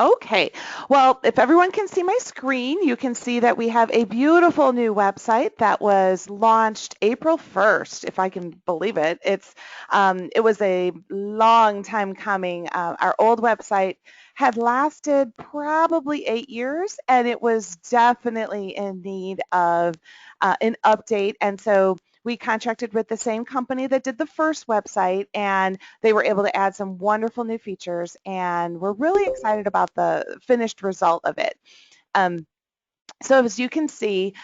Okay, well, if everyone can see my screen, you can see that we have a beautiful new website that was launched April 1st, if I can believe it. It was a long time coming. Our old website had lasted probably 8 years, and it was definitely in need of an update. And so we contracted with the same company that did the first website, and they were able to add some wonderful new features, and we're really excited about the finished result of it. Um, so as you can see,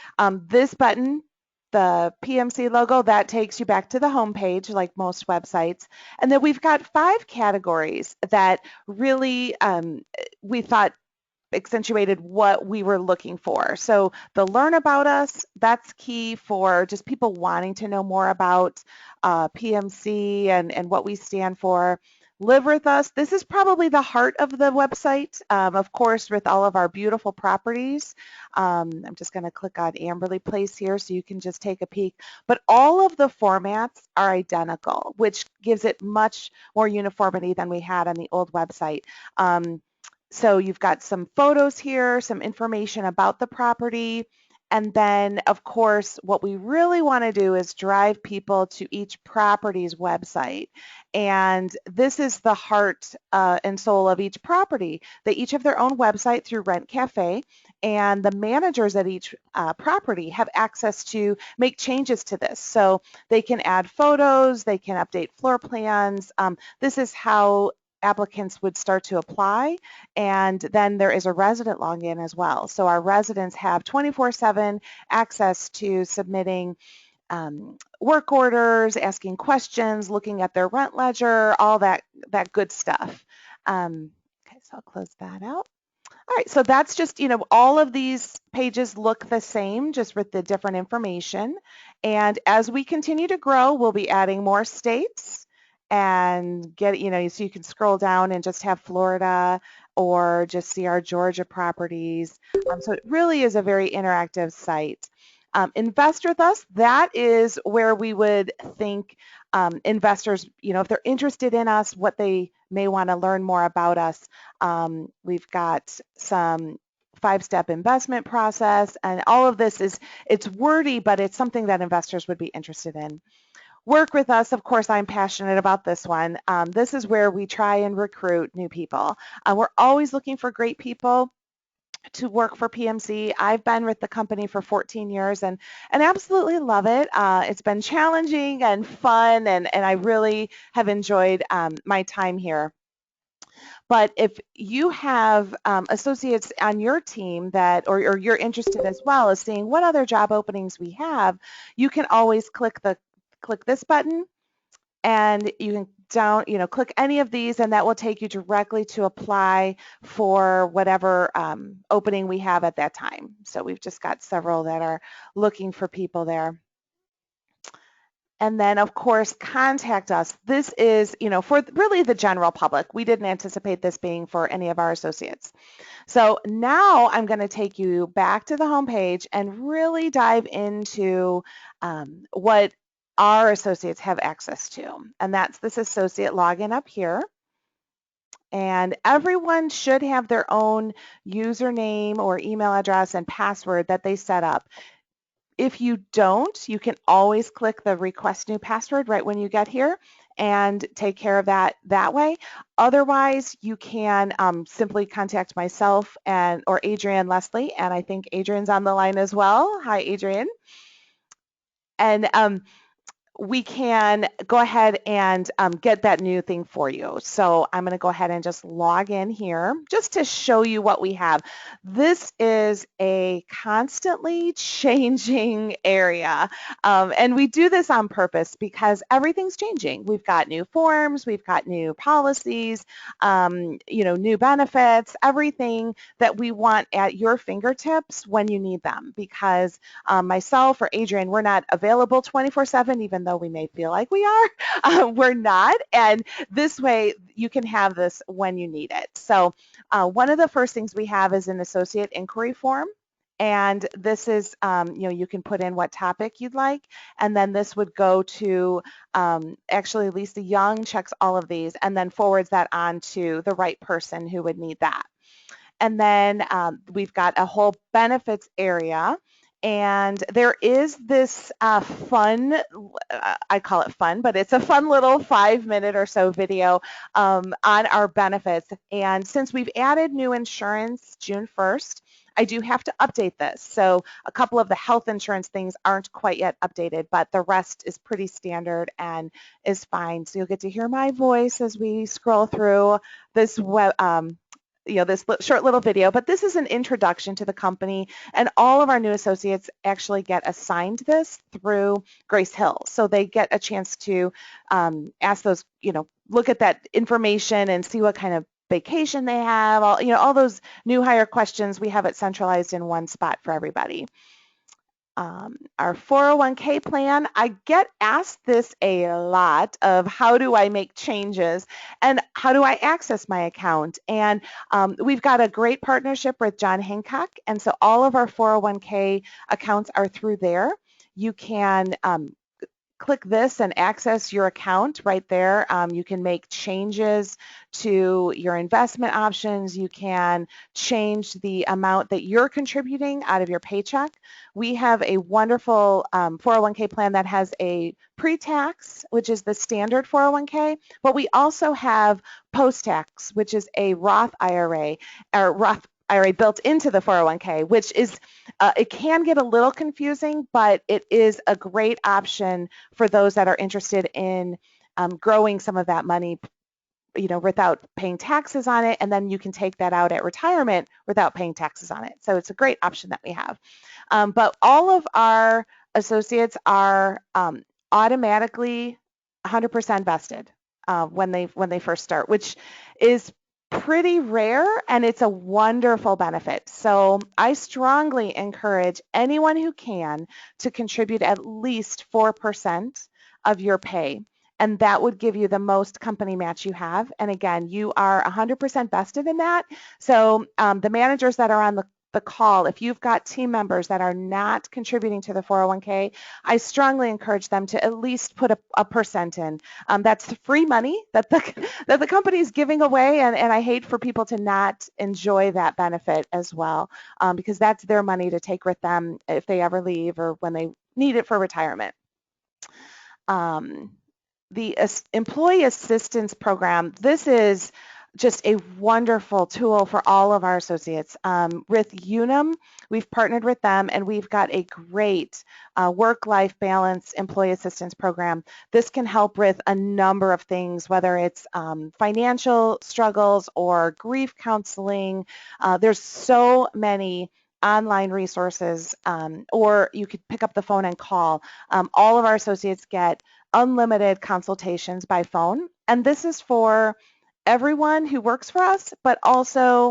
this button, the PMC logo, that takes you back to the home page like most websites. And then we've got 5 categories that really we thought accentuated what we were looking for. So the learn about us, that's key for just people wanting to know more about PMC and what we stand for. Live with us. This is probably the heart of the website, of course, with all of our beautiful properties. I'm just going to click on Amberley Place here so you can just take a peek. But all of the formats are identical, which gives it much more uniformity than we had on the old website. So you've got some photos here, some information about the property, and then, of course, what we really want to do is drive people to each property's website. And this is the heart and soul of each property. They each have their own website through Rent Cafe, and the managers at each property have access to make changes to this. So they can add photos, they can update floor plans. This is how applicants would start to apply, and then there is a resident login as well. So our residents have 24/7 access to submitting work orders, asking questions, looking at their rent ledger, all that good stuff. Okay, so I'll close that out. All right, so that's just, all of these pages look the same, just with the different information. And as we continue to grow, we'll be adding more states and get, so you can scroll down and just have Florida or just see our Georgia properties. So it really is a very interactive site. Invest with us, that is where we would think investors, if they're interested in us, what they may want to learn more about us. We've got some 5-step investment process, and all of this it's wordy, but it's something that investors would be interested in. Work with us, of course, I'm passionate about this one. This is where we try and recruit new people. We're always looking for great people to work for PMC. I've been with the company for 14 years and absolutely love it. It's been challenging and fun, and I really have enjoyed my time here. But if you have associates on your team that, or you're interested as well as seeing what other job openings we have, you can always click this button, and you can click any of these, and that will take you directly to apply for whatever opening we have at that time. So we've just got several that are looking for people there. And then, of course, contact us. This is, for really the general public. We didn't anticipate this being for any of our associates. So now I'm going to take you back to the homepage and really dive into what our associates have access to. And that's this associate login up here. And everyone should have their own username or email address and password that they set up. If you don't, you can always click the request new password right when you get here and take care of that way. Otherwise, you can simply contact myself or Adrienne Leslie, and I think Adrienne's on the line as well. Hi, Adrienne. And we can go ahead and get that new thing for you. So I'm going to go ahead and just log in here just to show you what we have. This is a constantly changing area. And we do this on purpose because everything's changing. We've got new forms, we've got new policies, new benefits, everything that we want at your fingertips when you need them, because myself or Adrienne, we're not available 24/7, even though we may feel like we are. We're not, and this way you can have this when you need it. So one of the first things we have is an associate inquiry form, and this is, you can put in what topic you'd like, and then this would go to, actually Lisa Young checks all of these and then forwards that on to the right person who would need that. And then we've got a whole benefits area. And there is this fun, I call it fun, but it's a fun little 5 minute or so video on our benefits. And since we've added new insurance June 1st, I do have to update this. So a couple of the health insurance things aren't quite yet updated, but the rest is pretty standard and is fine. So you'll get to hear my voice as we scroll through this this short little video, but this is an introduction to the company, and all of our new associates actually get assigned this through Grace Hill. So they get a chance to ask those, look at that information and see what kind of vacation they have, all those new hire questions. We have it centralized in one spot for everybody. Our 401k plan, I get asked this a lot of how do I make changes and how do I access my account? And we've got a great partnership with John Hancock, and so all of our 401k accounts are through there. You can click this and access your account right there. You can make changes to your investment options. You can change the amount that you're contributing out of your paycheck. We have a wonderful 401k plan that has a pre-tax, which is the standard 401k, but we also have post-tax, which is a Roth IRA, or Roth IRA built into the 401k, which is, it can get a little confusing, but it is a great option for those that are interested in growing some of that money, without paying taxes on it, and then you can take that out at retirement without paying taxes on it. So it's a great option that we have. But all of our associates are automatically 100% vested when they first start, which is pretty rare, and it's a wonderful benefit. So I strongly encourage anyone who can to contribute at least 4% of your pay, and that would give you the most company match you have. And again, you are 100% vested in that. So the managers that are on the call, if you've got team members that are not contributing to the 401k, I strongly encourage them to at least put a percent in. That's free money that the company is giving away, and I hate for people to not enjoy that benefit as well, because that's their money to take with them if they ever leave or when they need it for retirement. The Employee Assistance Program, this is just a wonderful tool for all of our associates. With Unum, we've partnered with them, and we've got a great work-life balance employee assistance program. This can help with a number of things, whether it's financial struggles or grief counseling. There's so many online resources, or you could pick up the phone and call. All of our associates get unlimited consultations by phone, and this is for everyone who works for us, but also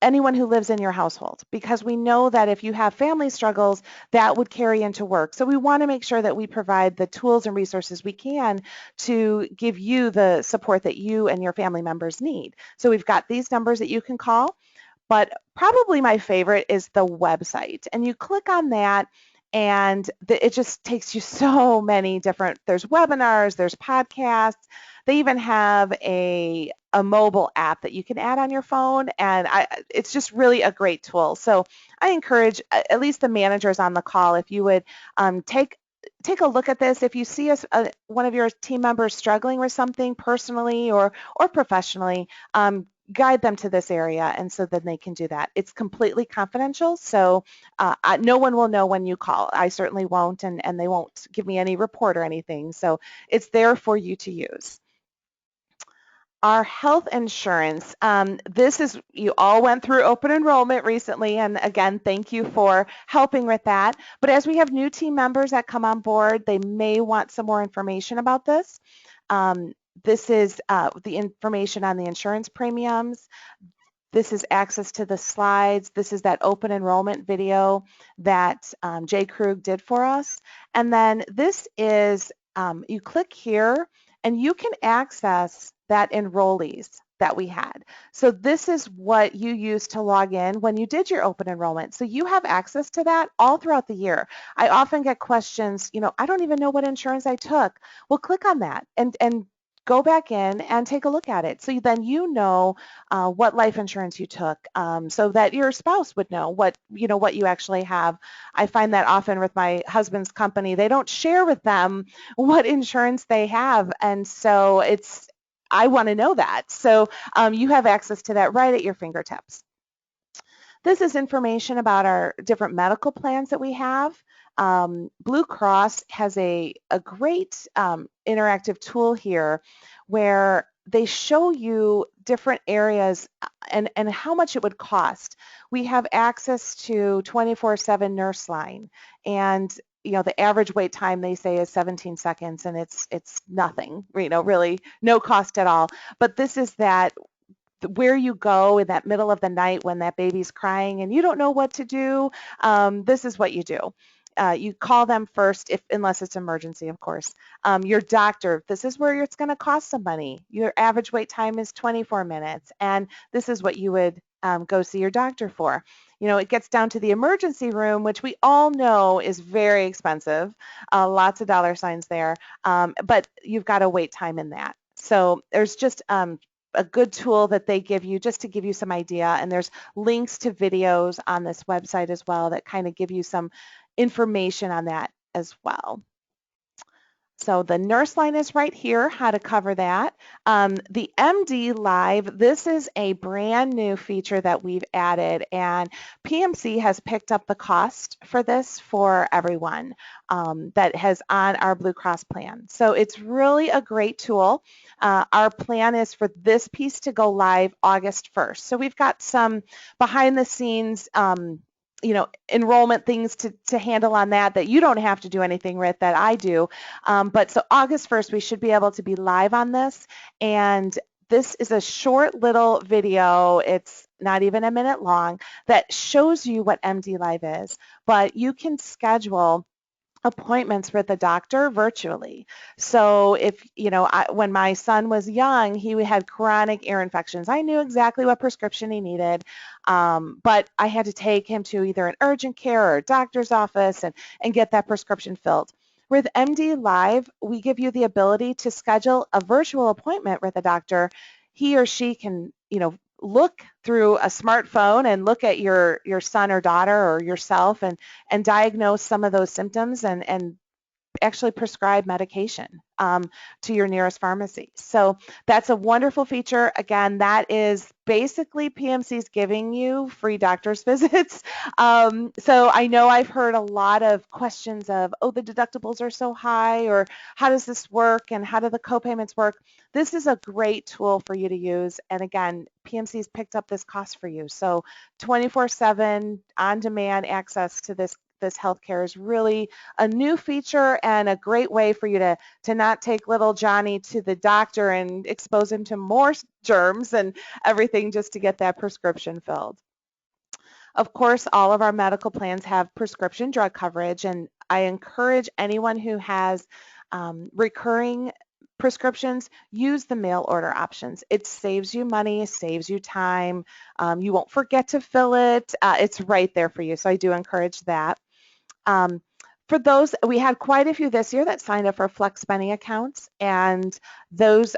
anyone who lives in your household, because we know that if you have family struggles, that would carry into work. So we want to make sure that we provide the tools and resources we can to give you the support that you and your family members need. So we've got these numbers that you can call, but probably my favorite is the website. And you click on that, and it just takes you so many different, there's webinars, there's podcasts. They even have a mobile app that you can add on your phone, and it's just really a great tool. So I encourage at least the managers on the call, if you would take a look at this. If you see one of your team members struggling with something personally or professionally, guide them to this area, and so then they can do that. It's completely confidential, so no one will know when you call. I certainly won't, and they won't give me any report or anything. So it's there for you to use. Our health insurance, this is, you all went through open enrollment recently, and again, thank you for helping with that. But as we have new team members that come on board, they may want some more information about this. This is the information on the insurance premiums. This is access to the slides. This is that open enrollment video that Jay Krug did for us. And then this is, you click here and you can access that enrollees that we had. So this is what you used to log in when you did your open enrollment. So you have access to that all throughout the year. I often get questions, I don't even know what insurance I took. Well, click on that and go back in and take a look at it. So then you know what life insurance you took, so that your spouse would know what you actually have. I find that often with my husband's company, they don't share with them what insurance they have, and so I want to know that. So you have access to that right at your fingertips. This is information about our different medical plans that we have. Blue Cross has a great interactive tool here where they show you different areas and how much it would cost. We have access to 24/7 nurse line, and the average wait time they say is 17 seconds, and it's nothing, really no cost at all. But this is that where you go in that middle of the night when that baby's crying and you don't know what to do. This is what you do. You call them first, unless it's emergency, of course. Your doctor, this is where it's going to cost some money. Your average wait time is 24 minutes, and this is what you would go see your doctor for. It gets down to the emergency room, which we all know is very expensive, lots of dollar signs there, but you've got a wait time in that. So there's just a good tool that they give you just to give you some idea. And there's links to videos on this website as well that kind of give you some information on that as well. So the nurse line is right here, how to cover that. The MD Live, this is a brand new feature that we've added, and PMC has picked up the cost for this for everyone that has on our Blue Cross plan. So it's really a great tool. Our plan is for this piece to go live August 1st. So we've got some behind the scenes enrollment things to handle on that you don't have to do anything with, that I do. But so August 1st, we should be able to be live on this. And this is a short little video. It's not even a minute long that shows you what MD Live is. But you can schedule appointments with a doctor virtually. So if, when my son was young, he had chronic ear infections. I knew exactly what prescription he needed, but I had to take him to either an urgent care or a doctor's office and get that prescription filled. With MD Live, we give you the ability to schedule a virtual appointment with a doctor. He or she can, look through a smartphone and look at your son or daughter or yourself and diagnose some of those symptoms and actually prescribe medication to your nearest pharmacy. So that's a wonderful feature. Again, that is basically PMC's giving you free doctor's visits. So I know I've heard a lot of questions of, oh, the deductibles are so high, or how does this work, and how do the copayments work? This is a great tool for you to use. And again, PMC's picked up this cost for you. So 24/7 on-demand access to this healthcare is really a new feature and a great way for you to not take little Johnny to the doctor and expose him to more germs and everything just to get that prescription filled. Of course, all of our medical plans have prescription drug coverage, and I encourage anyone who has recurring prescriptions, use the mail order options. It saves you money, saves you time. You won't forget to fill it. It's right there for you, so I do encourage that. For those, we had quite a few this year that signed up for flex spending accounts, and those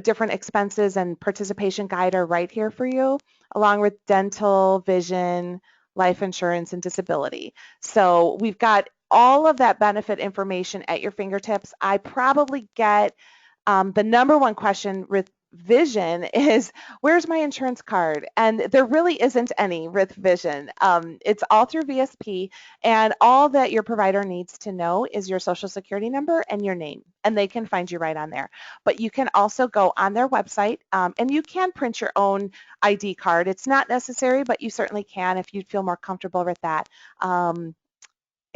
different expenses and participation guide are right here for you, along with dental, vision, life insurance, and disability. So we've got all of that benefit information at your fingertips. I probably get the number one question with vision is, where's my insurance card? And there really isn't any with vision. It's all through VSP, and all that your provider needs to know is your social security number and your name, and they can find you right on there. But you can also go on their website, and you can print your own ID card. It's not necessary, but you certainly can if you feel more comfortable with that.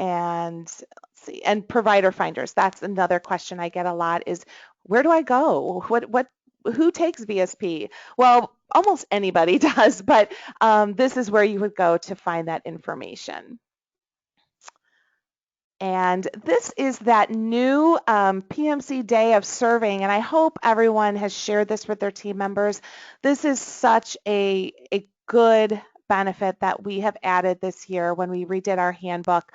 And let's see, and provider finders. That's another question I get a lot is, where do I go? Who takes VSP? Well, almost anybody does, but this is where you would go to find that information. And this is that new PMC day of serving, and I hope everyone has shared this with their team members. This is such a good benefit that we have added this year when we redid our handbook.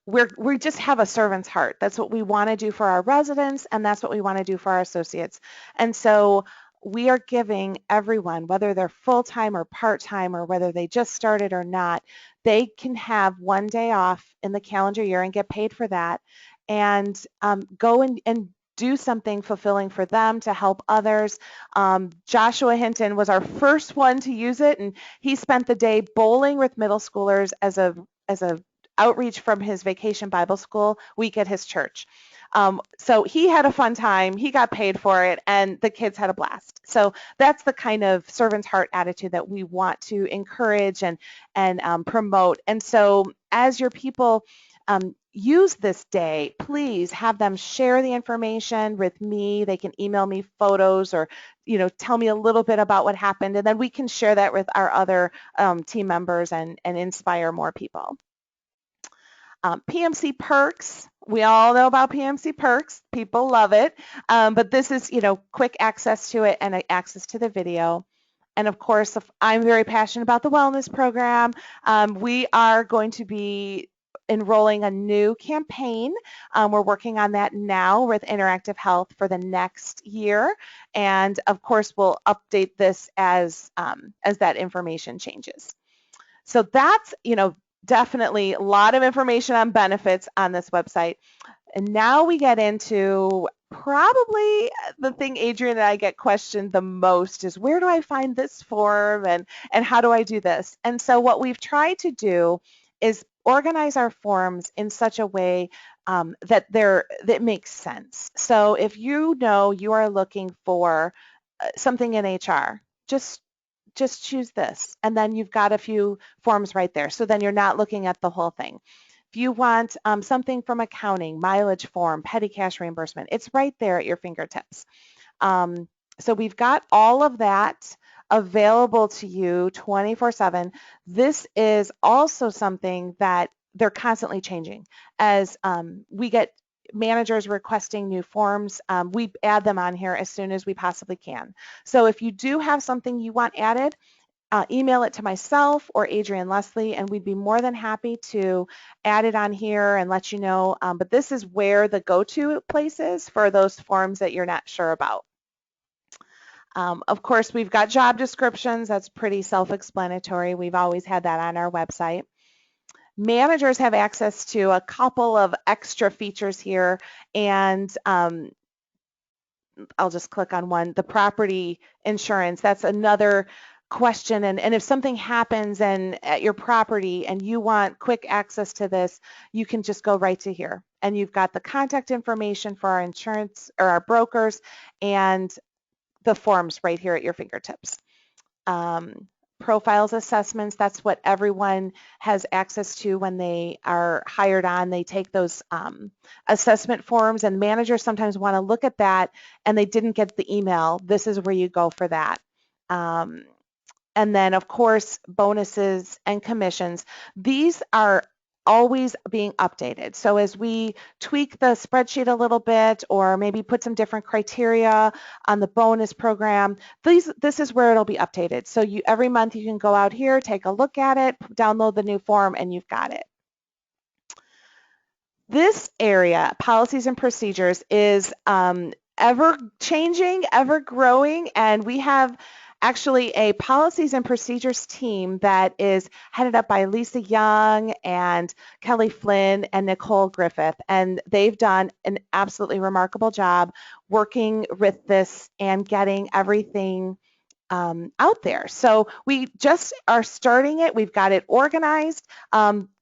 we just have a servant's heart. That's what we want to do for our residents, and that's what we want to do for our associates. And so we are giving everyone, whether they're full-time or part-time or whether they just started or not, they can have one day off in the calendar year and get paid for that, and go and do something fulfilling for them to help others. Joshua Hinton was our first one to use it, and he spent the day bowling with middle schoolers as a outreach from his vacation Bible school week at his church. So he had a fun time, he got paid for it, and the kids had a blast. So that's the kind of servant's heart attitude that we want to encourage and promote. And so as your people use this day, please have them share the information with me. They can email me photos or tell me a little bit about what happened, and then we can share that with our other team members and inspire more people. PMC perks. We all know about PMC perks. People love it. But this is, quick access to it and access to the video. And of course, I'm very passionate about the wellness program. We are going to be enrolling a new campaign. We're working on that now with Interactive Health for the next year. And of course, we'll update this as that information changes. So that's, definitely a lot of information on benefits on this website. And now we get into probably the thing Adrian and I get questioned the most is, where do I find this form and how do I do this? And so what we've tried to do is organize our forms in such a way that makes sense. So if you know you are looking for something in HR, just choose this, and then you've got a few forms right there. So then you're not looking at the whole thing. If you want something from accounting, mileage form, petty cash reimbursement, it's right there at your fingertips. So we've got all of that available to you 24/7. This is also something that they're constantly changing. As we get managers requesting new forms, we add them on here as soon as we possibly can. So if you do have something you want added, email it to myself or Adrian Leslie, and we'd be more than happy to add it on here and let you know. But this is where the go-to place is for those forms that you're not sure about. Of course, we've got job descriptions. That's pretty self-explanatory. We've always had that on our website. Managers have access to a couple of extra features here, and I'll just click on one, the property insurance. That's another question. And if something happens at your property and you want quick access to this, you can just go right to here. And you've got the contact information for our insurance or our brokers and the forms right here at your fingertips. Profiles assessments, that's what everyone has access to when they are hired on. They take those assessment forms, and managers sometimes want to look at that and they didn't get the email. This is where you go for that. And then, of course, bonuses and commissions. These are always being updated. So as we tweak the spreadsheet a little bit or maybe put some different criteria on the bonus program, this is where it'll be updated. So every month you can go out here, take a look at it, download the new form, and you've got it. This area, policies and procedures, is ever changing, ever growing, and we have actually a policies and procedures team that is headed up by Lisa Young and Kelly Flynn and Nicole Griffith, and they've done an absolutely remarkable job working with this and getting everything out there. So we just are starting it. We've got it organized.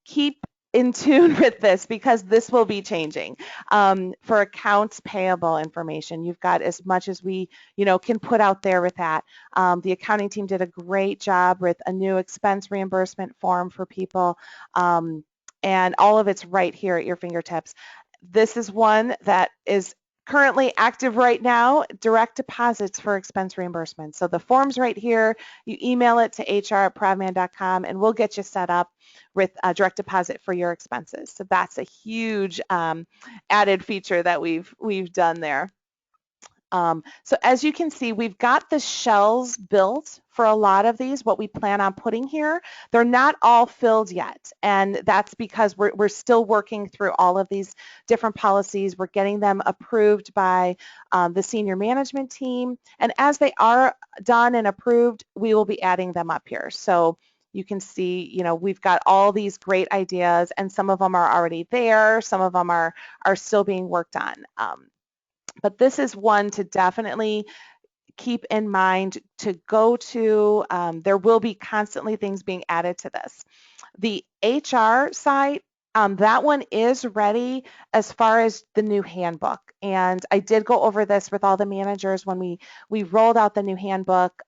Keep in tune with this because this will be changing. For accounts payable information, you've got as much as we can put out there with that. The accounting team did a great job with a new expense reimbursement form for people, and all of it's right here at your fingertips. This is one that is currently active right now, direct deposits for expense reimbursement. So the form's right here. You email it to hr@pravman.com and we'll get you set up with a direct deposit for your expenses. So that's a huge added feature that we've done there. So as you can see, we've got the shells built for a lot of these, what we plan on putting here. They're not all filled yet, and that's because we're still working through all of these different policies. We're getting them approved by the senior management team, and as they are done and approved, we will be adding them up here. So you can see, we've got all these great ideas, and some of them are already there. Some of them are still being worked on. But this is one to definitely keep in mind to go to. There will be constantly things being added to this. The HR site, that one is ready as far as the new handbook. And I did go over this with all the managers when we rolled out the new handbook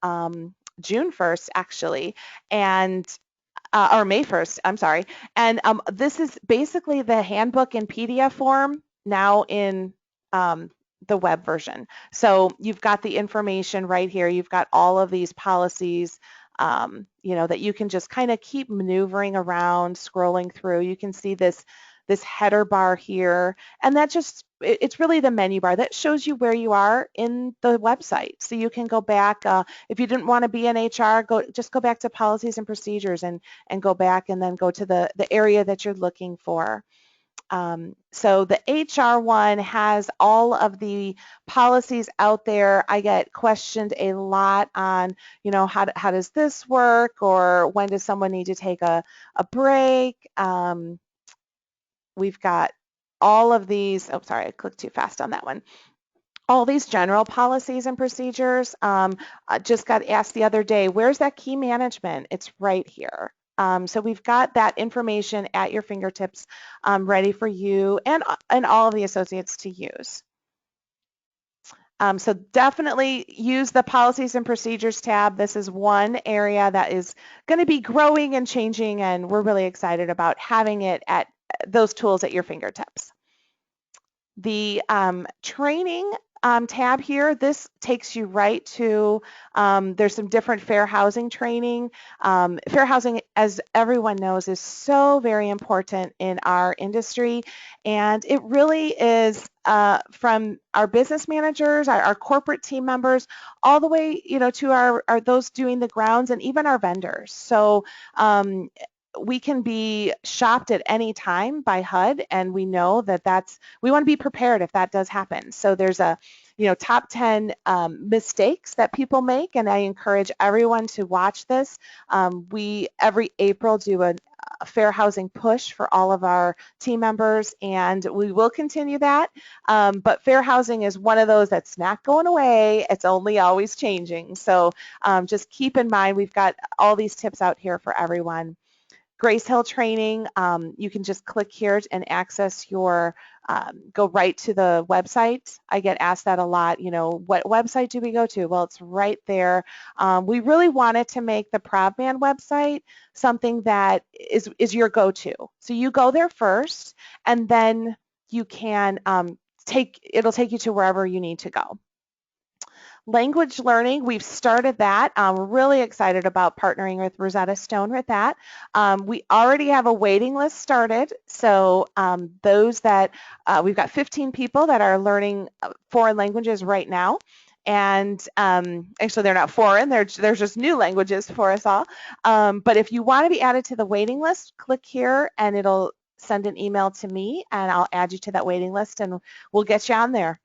June 1st, actually, and or May 1st, I'm sorry. And this is basically the handbook in PDF form now in the web version. So you've got the information right here. You've got all of these policies, that you can just kind of keep maneuvering around, scrolling through. You can see this header bar here, and that just, it's really the menu bar that shows you where you are in the website. So you can go back, if you didn't want to be in HR, just go back to policies and procedures and go back and then go to the area that you're looking for. So the HR one has all of the policies out there. I get questioned a lot on, how does this work, or when does someone need to take a break? We've got all of these. Oh, sorry, I clicked too fast on that one. All these general policies and procedures. I just got asked the other day, where's that key management? It's right here. So we've got that information at your fingertips, ready for you and all of the associates to use. So definitely use the policies and procedures tab. This is one area that is going to be growing and changing, and we're really excited about having it at those tools at your fingertips. The training tab here, this takes you right to, there's some different fair housing training. Fair housing, as everyone knows, is so very important in our industry, and it really is from our business managers, our corporate team members, all the way, to our those doing the grounds, and even our vendors. So we can be shopped at any time by HUD, and we know that we want to be prepared if that does happen. So there's a, top 10 mistakes that people make, and I encourage everyone to watch this. We every April do a fair housing push for all of our team members, and we will continue that. But fair housing is one of those that's not going away. It's only always changing. So just keep in mind, we've got all these tips out here for everyone. Grace Hill training, you can just click here and access your, go right to the website. I get asked that a lot, what website do we go to? Well, it's right there. We really wanted to make the ProbMan website something that is your go-to. So you go there first, and then you can it'll take you to wherever you need to go. Language learning, we've started that. We're really excited about partnering with Rosetta Stone with that. We already have a waiting list started. So those that, we've got 15 people that are learning foreign languages right now. And actually, they're not foreign, they're just new languages for us all. But if you want to be added to the waiting list, click here and it'll send an email to me, and I'll add you to that waiting list, and we'll get you on there.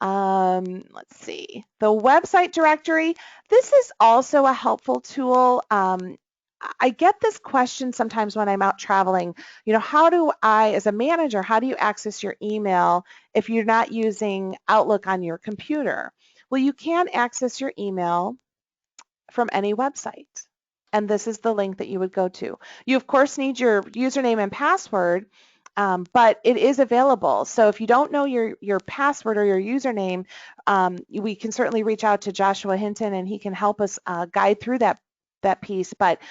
Let's see, the website directory. This is also a helpful tool. I get this question sometimes when I'm out traveling, how do I, as a manager, how do you access your email if you're not using Outlook on your computer? Well, you can access your email from any website, and this is the link that you would go to. You, of course, need your username and password, but it is available. So if you don't know your password or your username, we can certainly reach out to Joshua Hinton, and he can help us guide through that piece, but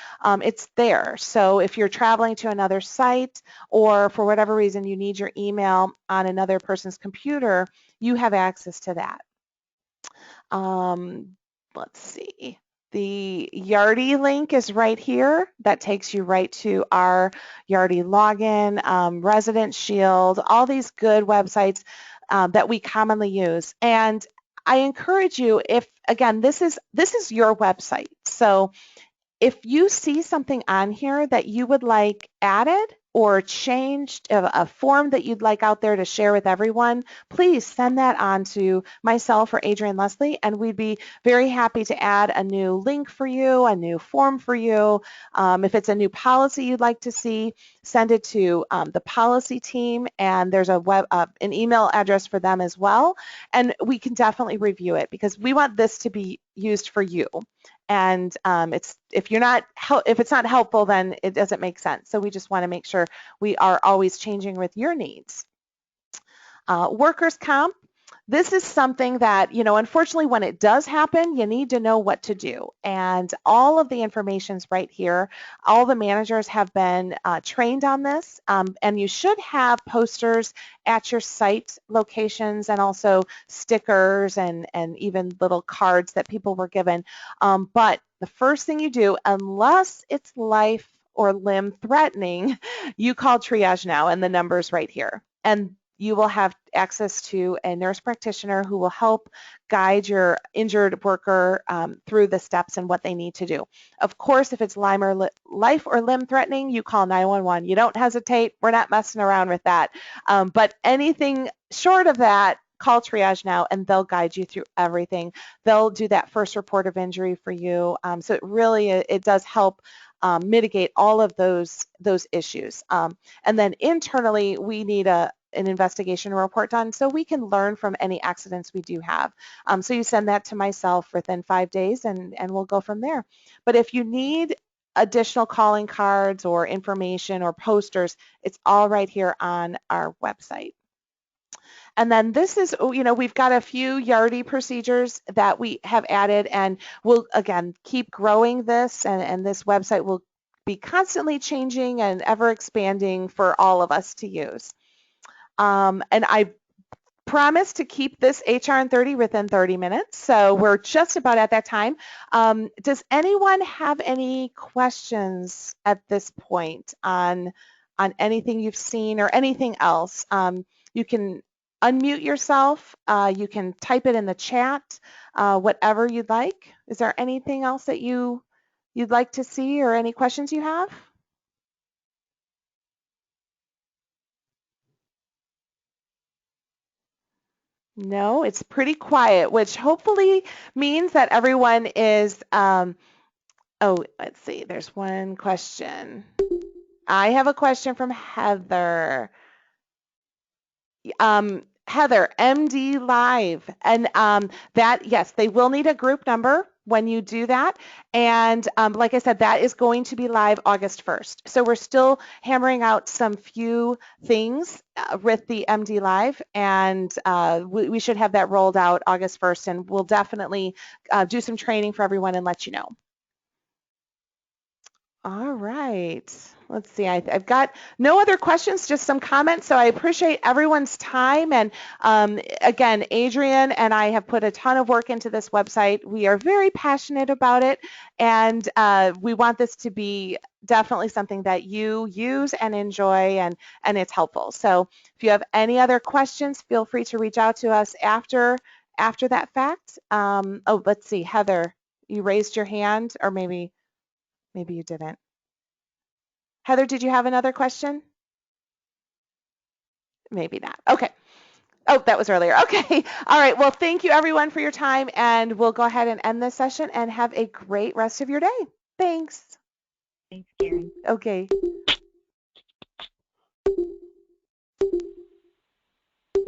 it's there. So if you're traveling to another site, or for whatever reason you need your email on another person's computer, you have access to that. Let's see. The Yardi link is right here. That takes you right to our Yardi login, Resident Shield, all these good websites. that we commonly use. And I encourage you, if again, this is your website. So if you see something on here that you would like added or changed, a form that you'd like out there to share with everyone, please send that on to myself or Adrienne Leslie, and we'd be very happy to add a new link for you, a new form for you. If it's a new policy you'd like to see, send it to the policy team, and there's an email address for them as well, and we can definitely review it because we want this to be used for you. And if it's not helpful, then it doesn't make sense. So we just want to make sure we are always changing with your needs. Workers' comp. This is something that, unfortunately, when it does happen, you need to know what to do. And all of the information's right here. All the managers have been trained on this, and you should have posters at your site locations and also stickers and even little cards that people were given. But the first thing you do, unless it's life or limb threatening, you call triage now, and the number's right here. And you will have access to a nurse practitioner who will help guide your injured worker through the steps and what they need to do. Of course, if it's life or limb threatening, you call 911. You don't hesitate. We're not messing around with that. But anything short of that, call triage now, and they'll guide you through everything. They'll do that first report of injury for you. So it does help mitigate all of those issues. And then internally, we need an investigation report done so we can learn from any accidents we do have. So you send that to myself within 5 days, and we'll go from there. But if you need additional calling cards or information or posters, it's all right here on our website. And then this is, we've got a few Yardi procedures that we have added, and we'll, again, keep growing this, and this website will be constantly changing and ever expanding for all of us to use. And I promise to keep this HRin30 within 30 minutes, so we're just about at that time. Does anyone have any questions at this point on anything you've seen or anything else? You can unmute yourself. You can type it in the chat, whatever you'd like. Is there anything else that you'd like to see or any questions you have? No, it's pretty quiet, which hopefully means that everyone is, oh, let's see, there's one question. I have a question from Heather. Heather, MD Live, and that, yes, they will need a group number when you do that, and like I said, that is going to be live August 1st. So we're still hammering out some few things with the MD Live, and we should have that rolled out August 1st, and we'll definitely do some training for everyone and let you know. All right. Let's see. I've got no other questions, just some comments. So I appreciate everyone's time. And again, Adrienne and I have put a ton of work into this website. We are very passionate about it. And we want this to be definitely something that you use and enjoy, and it's helpful. So if you have any other questions, feel free to reach out to us after that fact. Oh, let's see. Heather, you raised your hand, or maybe you didn't. Heather, did you have another question? Maybe not. Okay. Oh, that was earlier. Okay. All right. Well, thank you everyone for your time, and we'll go ahead and end this session, and have a great rest of your day. Thanks. Thanks, Karen. Okay.